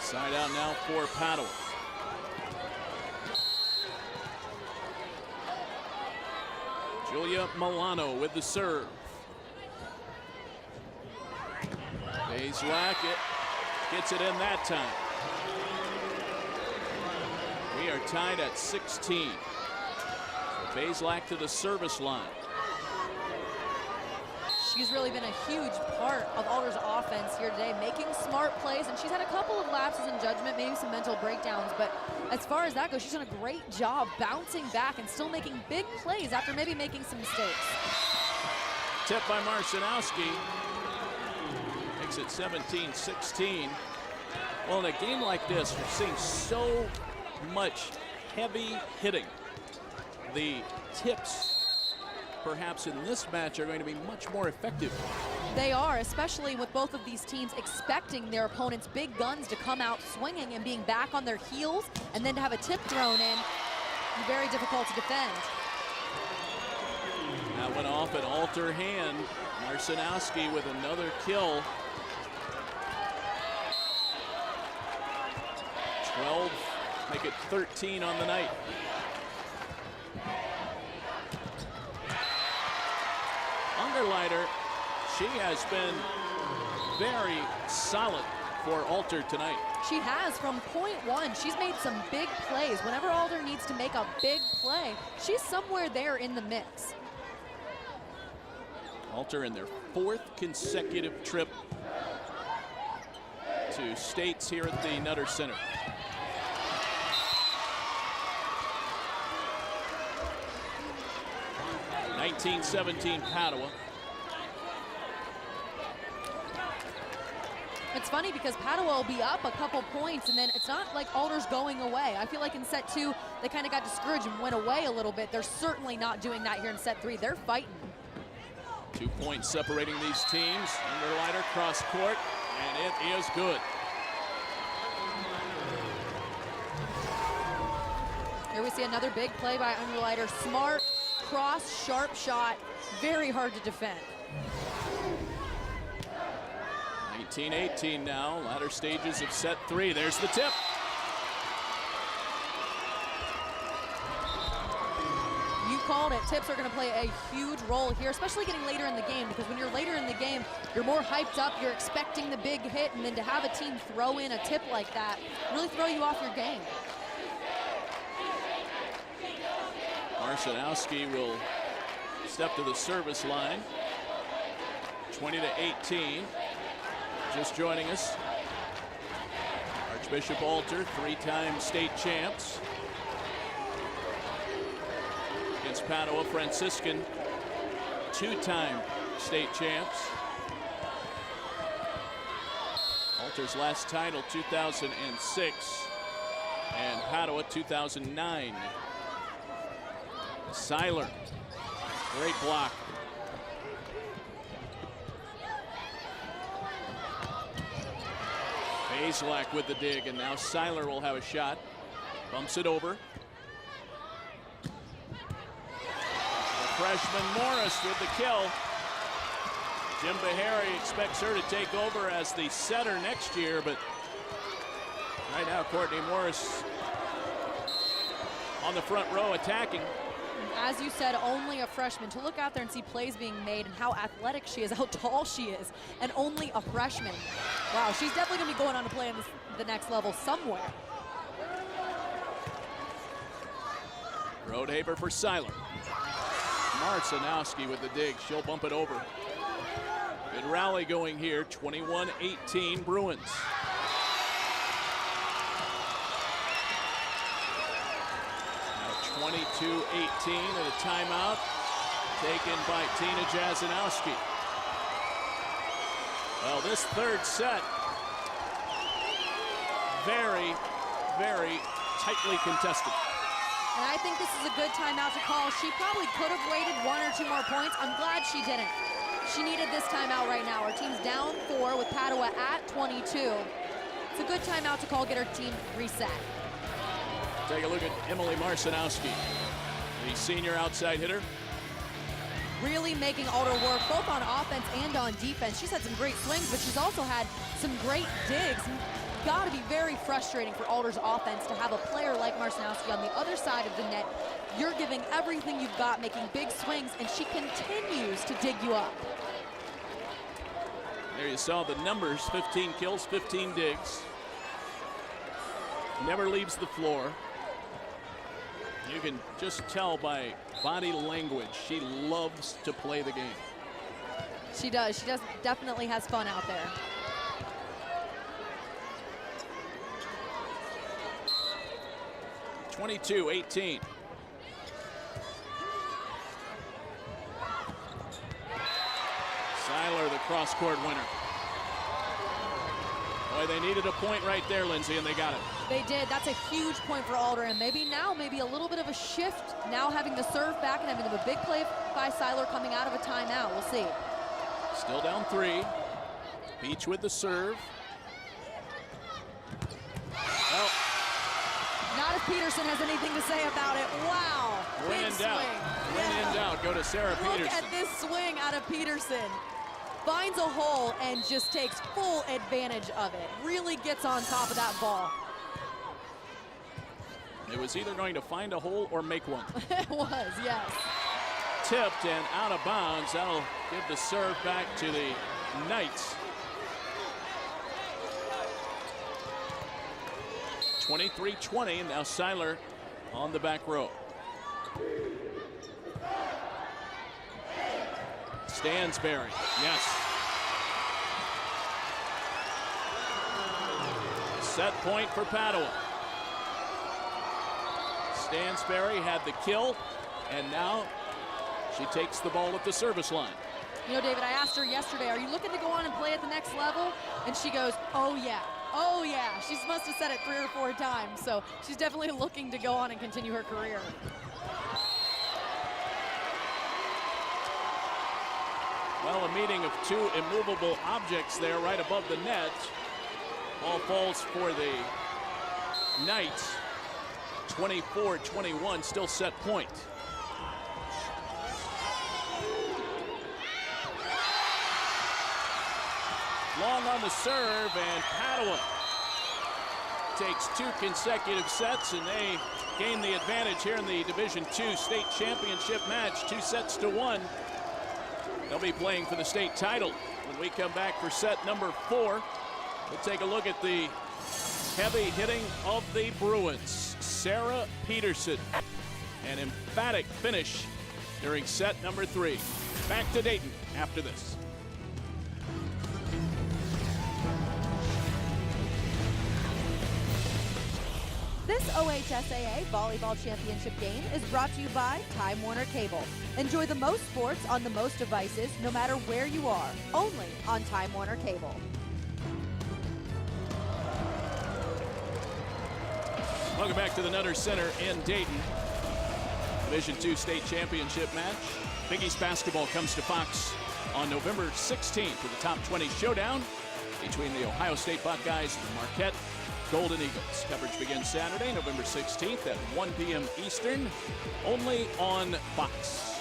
Side out now for Padua. Julia Milano with the serve. Bazelak gets it in that time. We are tied at 16. Bazelak to the service line. She's really been a huge part of Alder's offense here today, making smart plays, and she's had a couple of lapses in judgment, maybe some mental breakdowns, but as far as that goes, she's done a great job bouncing back and still making big plays after maybe making some mistakes. Tip by Marcinowski. Makes it 17-16. Well, in a game like this, we're seeing so much heavy hitting. The tips, perhaps in this match, are going to be much more effective. They are, especially with both of these teams expecting their opponents' big guns to come out swinging and being back on their heels, and then to have a tip thrown in, very difficult to defend. That went off an alter hand. Marcinowski with another kill. 12, make it 13 on the night. Underlighter, she has been very solid for Alter tonight. She has, from point one, she's made some big plays. Whenever Alder needs to make a big play, she's somewhere there in the mix. Alter in their 4th consecutive trip to states here at the Nutter Center. (19-17) Padua. It's funny because Padua will be up a couple points, and then it's not like Alder's going away. I feel like in set 2, they kind of got discouraged and went away a little bit. They're certainly not doing that here in set 3. They're fighting. 2 points separating these teams. Underlighter cross court, and it is good. Here we see another big play by Underlighter. Smart, cross, sharp shot. Very hard to defend. 19-18 now, latter stages of set 3. There's the tip. You called it. Tips are going to play a huge role here, especially getting later in the game, because when you're later in the game, you're more hyped up, you're expecting the big hit, and then to have a team throw in a tip like that, really throw you off your game. Marcinowski will step to the service line. 20-18. Just joining us, Archbishop Alter, 3-time state champs. Against Padua, Franciscan, 2-time state champs. Alter's last title, 2006, and Padua, 2009. Seiler, great block. Bazelak with the dig, and now Seiler will have a shot. Bumps it over. The freshman Morris with the kill. Jim Beharry expects her to take over as the setter next year, but right now Courtney Morris on the front row attacking. As you said, only a freshman. To look out there and see plays being made and how athletic she is, how tall she is, and only a freshman. Wow, she's definitely going to be going on to play on the next level somewhere. Rodehaber for Seiler. Marcinowski with the dig. She'll bump it over. Good rally going here. 21-18 Bruins. Now 22-18 and a timeout taken by Tina Jasanowski. Well, this third set, very, very tightly contested. And I think this is a good timeout to call. She probably could have waited 1 or 2 more points. I'm glad she didn't. She needed this timeout right now. Our team's down 4 with Padua at 22. It's a good timeout to call, get her team reset. Take a look at Emily Marcinowski, the senior outside hitter. Really making Alder work both on offense and on defense. She's had some great swings, but she's also had some great digs. got to be very frustrating for Alder's offense to have a player like Marcinowski on the other side of the net. You're giving everything you've got, making big swings, and she continues to dig you up. There you saw the numbers, 15 kills, 15 digs. Never leaves the floor. You can just tell by body language, she loves to play the game. She does. She definitely has fun out there. (22-18). Seiler, the cross-court winner. Boy, they needed a point right there, Lindsay, and they got it. They did. That's a huge point for Alder, and maybe a little bit of a shift, now having the serve back and having a big play by Seiler coming out of a timeout. We'll see. Still down 3. Beach with the serve. Oh. Not if Peterson has anything to say about it. Wow. When in doubt. When in doubt, go to Sarah Peterson. Look at this swing out of Peterson. Finds a hole and just takes full advantage of it. Really gets on top of that ball. It was either going to find a hole or make one. It was, yes. Tipped and out of bounds. That'll give the serve back to the Knights. 23-20, and now Seiler on the back row. Stansbury, yes. Set point for Padua. Stansbury had the kill, and now she takes the ball at the service line. You know, David, I asked her yesterday, are you looking to go on and play at the next level? And she goes, oh yeah, oh yeah. She must have said it 3 or 4 times, so she's definitely looking to go on and continue her career. Well, a meeting of 2 immovable objects there right above the net. Ball falls for the Knights. 24-21, still set point. Long on the serve, and Padua takes 2 consecutive sets, and they gain the advantage here in the Division II state championship match, 2-1. They'll be playing for the state title. When we come back for set number 4, we'll take a look at the heavy hitting of the Bruins. Sarah Peterson, an emphatic finish during set number 3. Back to Dayton after this. This OHSAA Volleyball Championship game is brought to you by Time Warner Cable. Enjoy the most sports on the most devices, no matter where you are, only on Time Warner Cable. Welcome back to the Nutter Center in Dayton. Division II state championship match. Big East basketball comes to Fox on November 16th for the top 20 showdown between the Ohio State Buckeyes and the Marquette Golden Eagles. Coverage begins Saturday, November 16th at 1 p.m. Eastern, only on Fox.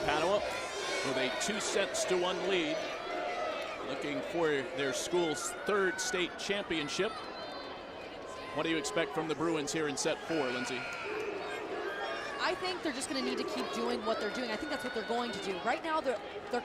Padua with a 2-1 lead, looking for their school's 3rd state championship. What do you expect from the Bruins here in set 4, Lindsay? I think they're just going to need to keep doing what they're doing. I think that's what they're going to do. Right now, their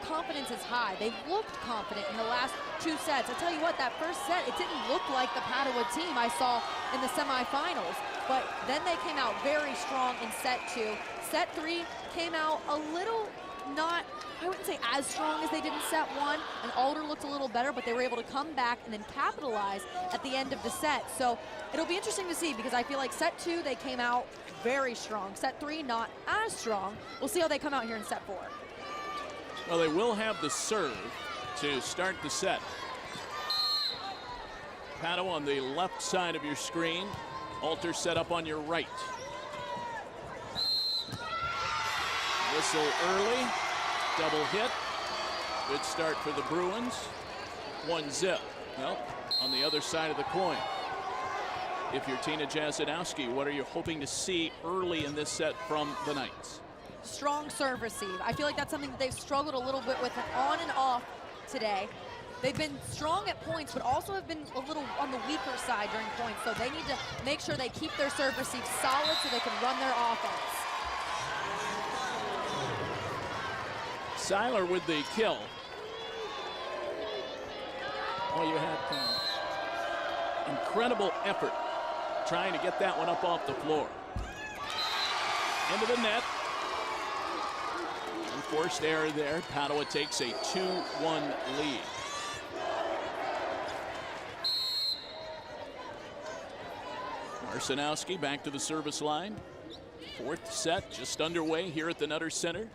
confidence is high. They've looked confident in the last 2 sets. I tell you what, that first set, it didn't look like the Padua team I saw in the semifinals. But then they came out very strong in set 2. Set 3 came out a little not, I wouldn't say as strong as they did in set 1. And Alder looked a little better, but they were able to come back and then capitalize at the end of the set. So it'll be interesting to see, because I feel like set 2, they came out very strong. Set 3, not as strong. We'll see how they come out here in set 4. Well, they will have the serve to start the set. Padua on the left side of your screen. Alter set up on your right. Whistle early. Double hit. Good start for the Bruins. 1-0. Well, on the other side of the coin, if you're Tina Jazanowski, what are you hoping to see early in this set from the Knights? Strong serve receive. I feel like that's something that they've struggled a little bit with on and off today. They've been strong at points, but also have been a little on the weaker side during points. So they need to make sure they keep their serve receive solid so they can run their offense. Seiler with the kill. Well, you had incredible effort trying to get that one up off the floor. Into the net. Unforced error there. Padua takes a 2-1 lead. Marcinowski back to the service line. Fourth set just underway here at the Nutter Center.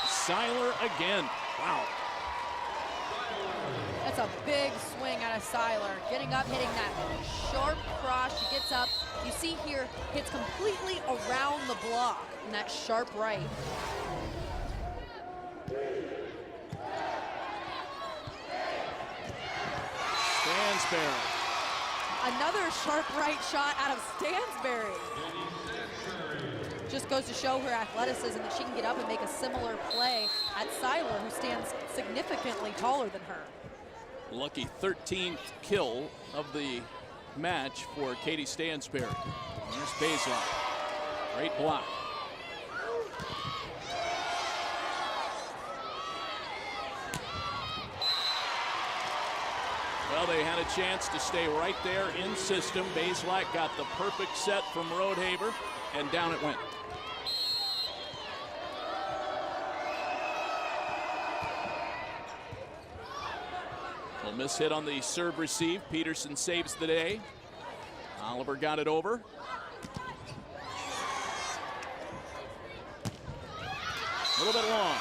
Seiler again. Wow. That's a big swing out of Seiler. Getting up, hitting that sharp cross. She gets up. You see here, hits completely around the block in that sharp right. Stansbury. Another sharp right shot out of Stansbury. Just goes to show her athleticism that she can get up and make a similar play at Seiler, who stands significantly taller than her. Lucky 13th kill of the match for Katie Stansbury. Here's baseline. Great block. Well, they had a chance to stay right there in system. Baselak got the perfect set from Rodehaver, and down it went. Well, miss hit on the serve receive. Peterson saves the day. Oliver got it over. A little bit long.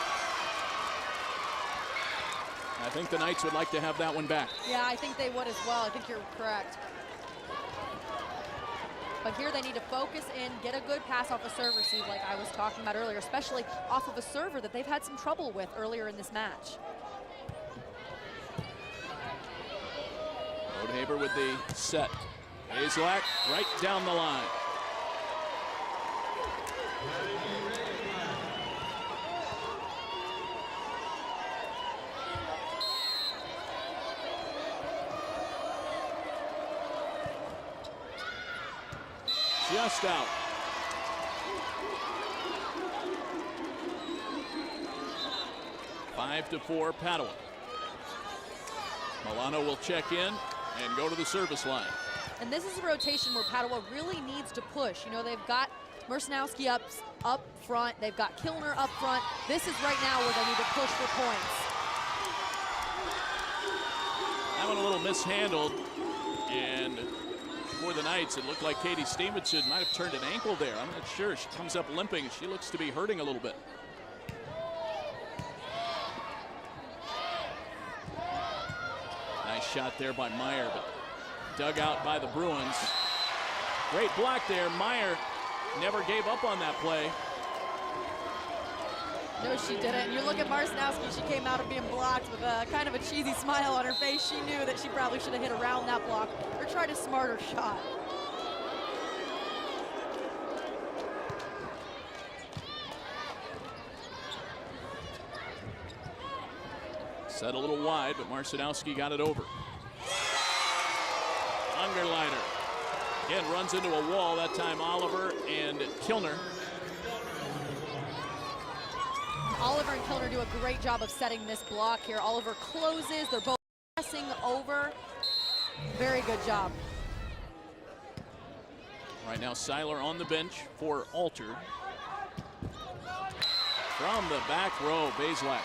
I think the Knights would like to have that one back. Yeah, I think they would as well. I think you're correct. But here they need to focus in, get a good pass off a serve receive like I was talking about earlier, especially off of a server that they've had some trouble with earlier in this match. Rodehaver with the set. Baselak right down the line. Just out. Five to 4 Padua. Milano will check in and go to the service line. And this is a rotation where Padua really needs to push. You know, they've got Marcinowski up front. They've got Kilner up front. This is right now where they need to push for points. That one a little mishandled. And for the Knights, it looked like Katie Stevenson might have turned an ankle there. I'm not sure. She comes up limping. She looks to be hurting a little bit. Nice shot there by Meyer, but dug out by the Bruins. Great block there. Meyer never gave up on that play. No, she didn't. And you look at Marcinowski, she came out of being blocked with a kind of a cheesy smile on her face. She knew that she probably should have hit around that block or tried a smarter shot. Set a little wide, but Marcinowski got it over. Ungerleiter again runs into a wall. That time Oliver and Kilner. Oliver and Kilner do a great job of setting this block here. Oliver closes. They're both pressing over. Very good job. Right now, Seiler on the bench for Alter. From the back row, Baselak.